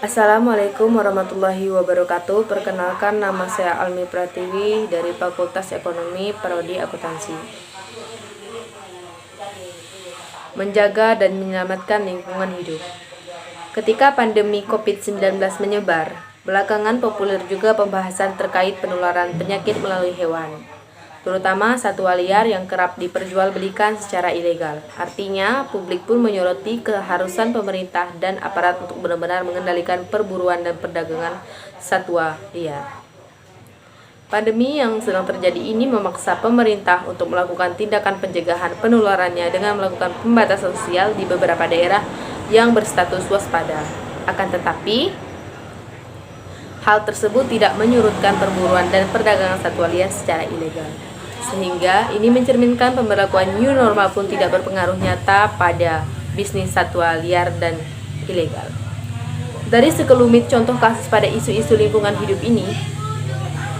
Assalamualaikum warahmatullahi wabarakatuh. Perkenalkan, nama saya Almi Pratiwi dari Fakultas Ekonomi Prodi Akuntansi. Menjaga dan menyelamatkan lingkungan hidup. Ketika pandemi COVID-19 menyebar, belakangan populer juga pembahasan terkait penularan penyakit melalui hewan, terutama satwa liar yang kerap diperjualbelikan secara ilegal. Artinya, publik pun menyoroti keharusan pemerintah dan aparat untuk benar-benar mengendalikan perburuan dan perdagangan satwa liar. Pandemi yang sedang terjadi ini memaksa pemerintah untuk melakukan tindakan pencegahan penularannya dengan melakukan pembatasan sosial di beberapa daerah yang berstatus waspada. Akan tetapi, hal tersebut tidak menyurutkan perburuan dan perdagangan satwa liar secara ilegal. Sehingga ini mencerminkan pemberlakuan new normal pun tidak berpengaruh nyata pada bisnis satwa liar dan ilegal. Dari sekelumit contoh kasus pada isu-isu lingkungan hidup ini,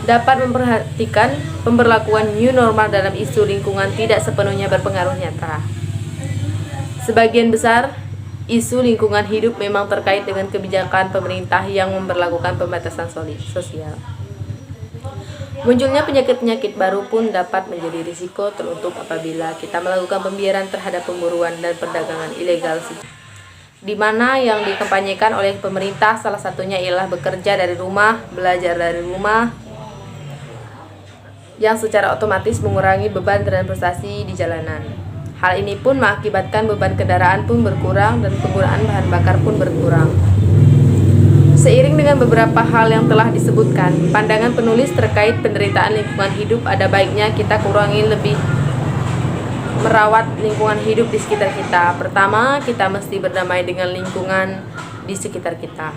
dapat memperhatikan pemberlakuan new normal dalam isu lingkungan tidak sepenuhnya berpengaruh nyata. Sebagian besar isu lingkungan hidup memang terkait dengan kebijakan pemerintah yang memberlakukan pembatasan sosial. Munculnya penyakit-penyakit baru pun dapat menjadi risiko tertutup apabila kita melakukan pembiaran terhadap pemburuan dan perdagangan ilegal, di mana yang dikampanyekan oleh pemerintah salah satunya ialah bekerja dari rumah, belajar dari rumah, yang secara otomatis mengurangi beban transportasi di jalanan. Hal ini pun mengakibatkan beban kendaraan pun berkurang dan penggunaan bahan bakar pun berkurang. Seiring dengan beberapa hal yang telah disebutkan, pandangan penulis terkait penderitaan lingkungan hidup ada baiknya kita kurangi lebih merawat lingkungan hidup di sekitar kita. Pertama, kita mesti berdamai dengan lingkungan di sekitar kita.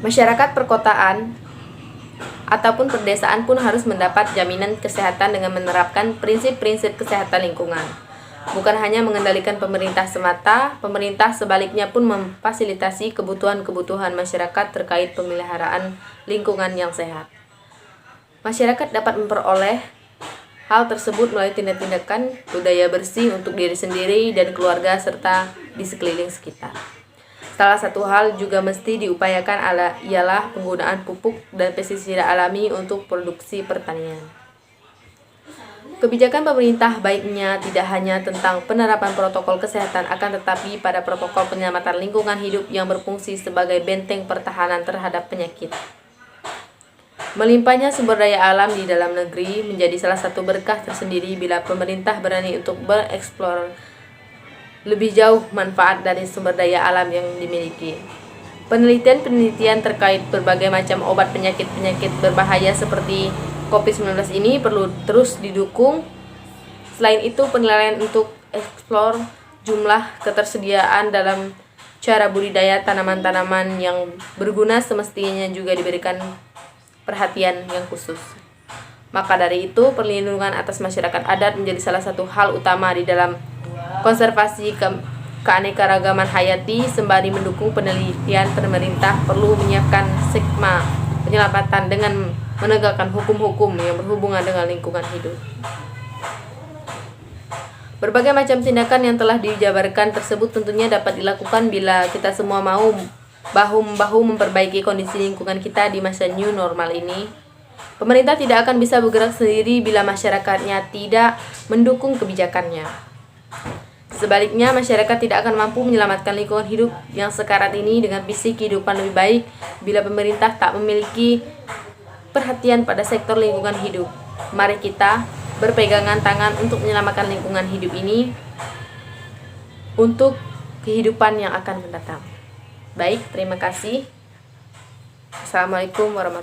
Masyarakat perkotaan ataupun perdesaan pun harus mendapat jaminan kesehatan dengan menerapkan prinsip-prinsip kesehatan lingkungan. Bukan hanya mengendalikan pemerintah semata, pemerintah sebaliknya pun memfasilitasi kebutuhan-kebutuhan masyarakat terkait pemeliharaan lingkungan yang sehat. Masyarakat dapat memperoleh hal tersebut melalui tindak-tindakan budaya bersih untuk diri sendiri dan keluarga serta di sekeliling sekitar. Salah satu hal juga mesti diupayakan ialah penggunaan pupuk dan pestisida alami untuk produksi pertanian. Kebijakan pemerintah baiknya tidak hanya tentang penerapan protokol kesehatan, akan tetapi pada protokol penyelamatan lingkungan hidup yang berfungsi sebagai benteng pertahanan terhadap penyakit. Melimpahnya sumber daya alam di dalam negeri menjadi salah satu berkah tersendiri bila pemerintah berani untuk bereksplor lebih jauh manfaat dari sumber daya alam yang dimiliki. Penelitian-penelitian terkait berbagai macam obat penyakit-penyakit berbahaya seperti COVID-19 ini perlu terus didukung. Selain itu, penilaian untuk eksplor jumlah ketersediaan dalam cara budidaya tanaman-tanaman yang berguna semestinya juga diberikan perhatian yang khusus. Maka dari itu, perlindungan atas masyarakat adat menjadi salah satu hal utama di dalam konservasi keanekaragaman hayati. Sembari mendukung penelitian, pemerintah perlu menyiapkan skema penyelamatan dengan menegakkan hukum-hukum yang berhubungan dengan lingkungan hidup. Berbagai macam tindakan yang telah dijabarkan tersebut tentunya dapat dilakukan bila kita semua mau bahu-membahu memperbaiki kondisi lingkungan kita di masa new normal ini. Pemerintah tidak akan bisa bergerak sendiri bila masyarakatnya tidak mendukung kebijakannya. Sebaliknya, masyarakat tidak akan mampu menyelamatkan lingkungan hidup yang sekarat ini dengan visi kehidupan lebih baik bila pemerintah tak memiliki perhatian pada sektor lingkungan hidup. Mari kita berpegangan tangan untuk menyelamatkan lingkungan hidup ini untuk kehidupan yang akan mendatang. Baik, terima kasih. Assalamualaikum warahmatullahi wabarakatuh.